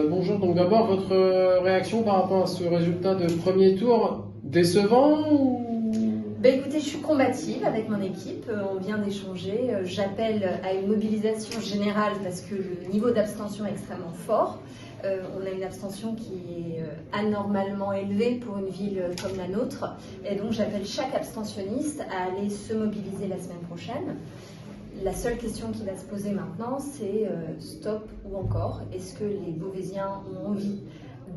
Bonjour, donc d'abord votre réaction par rapport à ce résultat de premier tour, décevant ou... Écoutez, je suis combative avec mon équipe, on vient d'échanger, j'appelle à une mobilisation générale parce que le niveau d'abstention est extrêmement fort. On a une abstention qui est anormalement élevée pour une ville comme la nôtre, et donc j'appelle chaque abstentionniste à aller se mobiliser la semaine prochaine. La seule question qui va se poser maintenant, c'est stop ou encore. Est-ce que les Beauvaisiens ont envie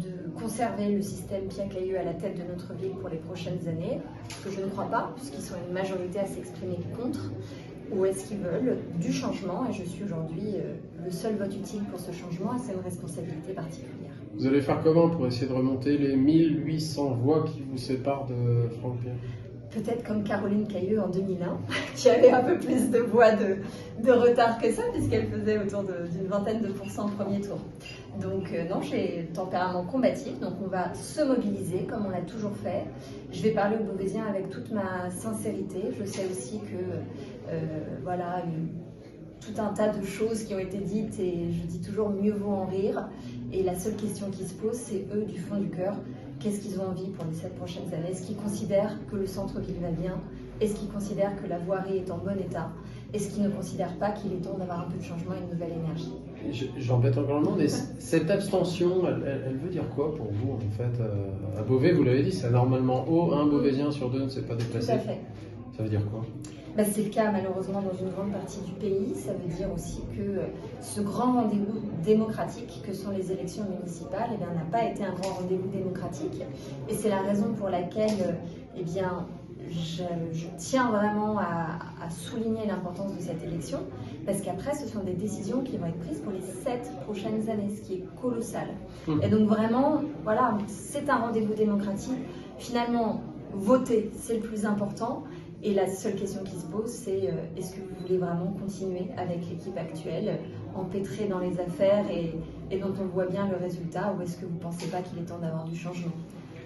de conserver le système Pia Cailleux à la tête de notre ville pour les prochaines années? Ce que je ne crois pas, puisqu'ils sont une majorité à s'exprimer contre. Ou est-ce qu'ils veulent du changement? Et je suis aujourd'hui le seul vote utile pour ce changement, et c'est une responsabilité particulière. Vous allez faire comment pour essayer de remonter les 1800 voix qui vous séparent de Franck Pia? Peut-être comme Caroline Cailleux en 2001, qui avait un peu plus de voix de retard que ça, puisqu'elle faisait autour d'une vingtaine de pourcents au premier tour. Donc non, j'ai tempérament combatif, donc on va se mobiliser comme on l'a toujours fait. Je vais parler aux Beauvaisiens avec toute ma sincérité. Je sais aussi que voilà, tout un tas de choses qui ont été dites, et je dis toujours mieux vaut en rire. Et la seule question qui se pose, c'est eux du fond du cœur. Qu'est-ce qu'ils ont envie pour les 7 prochaines années? Est-ce qu'ils considèrent que le centre-ville va bien? Est-ce qu'ils considèrent que la voirie est en bon état? Est-ce qu'ils ne considèrent pas qu'il est temps d'avoir un peu de changement et une nouvelle énergie? J'embête encore le monde, mais cette abstention, elle veut dire quoi pour vous en fait? À Beauvais, vous l'avez dit, c'est anormalement haut, un Beauvaisien sur 2 ne s'est pas déplacé. Tout à fait. Ça veut dire quoi? C'est le cas malheureusement dans une grande partie du pays. Ça veut dire aussi que ce grand rendez-vous démocratique que sont les élections municipales n'a pas été un grand rendez-vous démocratique. Et c'est la raison pour laquelle je tiens vraiment à souligner l'importance de cette élection, parce qu'après ce sont des décisions qui vont être prises pour les 7 prochaines années, ce qui est colossal. Et donc vraiment, voilà, c'est un rendez-vous démocratique. Finalement, voter, c'est le plus important. Et la seule question qui se pose, c'est est-ce que vous voulez vraiment continuer avec l'équipe actuelle, empêtrée dans les affaires et dont on voit bien le résultat, ou est-ce que vous ne pensez pas qu'il est temps d'avoir du changement?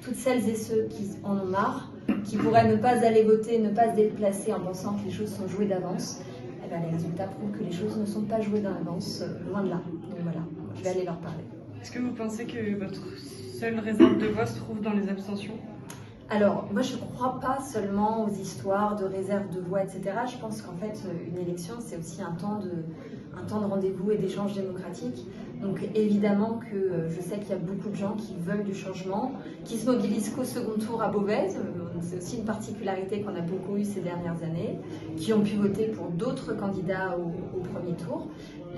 Toutes celles et ceux qui en ont marre, qui pourraient ne pas aller voter, ne pas se déplacer en pensant que les choses sont jouées d'avance, les résultats prouvent que les choses ne sont pas jouées d'avance, loin de là. Donc voilà, je vais aller leur parler. Est-ce que vous pensez que votre seule réserve de voix se trouve dans les abstentions? Alors, moi, je ne crois pas seulement aux histoires de réserve de voix, etc. Je pense qu'en fait, une élection, c'est aussi un temps de rendez-vous et d'échange démocratique. Donc, évidemment que je sais qu'il y a beaucoup de gens qui veulent du changement, qui se mobilisent qu'au second tour à Beauvais. C'est aussi une particularité qu'on a beaucoup eue ces dernières années, qui ont pu voter pour d'autres candidats au premier tour.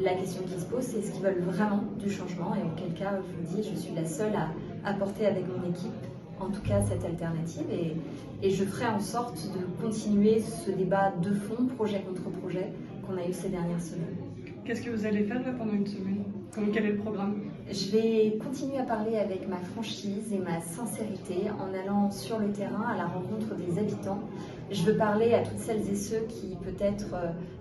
La question qui se pose, c'est est-ce qu'ils veulent vraiment du changement? Et auquel cas, je vous dis, je suis la seule à apporter avec mon équipe en tout cas cette alternative, et je ferai en sorte de continuer ce débat de fond, projet contre projet, qu'on a eu ces dernières semaines. Qu'est-ce que vous allez faire là pendant une semaine? Quel est le programme? Je vais continuer à parler avec ma franchise et ma sincérité en allant sur le terrain à la rencontre des habitants. Je veux parler à toutes celles et ceux qui peut-être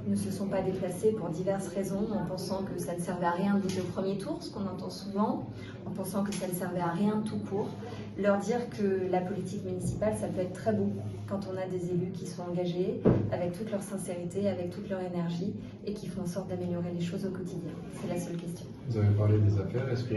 ne se sont pas déplacés pour diverses raisons, en pensant que ça ne servait à rien de voter au premier tour, ce qu'on entend souvent, en pensant que ça ne servait à rien tout court. Leur dire que la politique municipale, ça peut être très beau quand on a des élus qui sont engagés, avec toute leur sincérité, avec toute leur énergie, et qui font en sorte d'améliorer les choses au quotidien. C'est la seule question. Vous avez parlé des affaires, est-ce que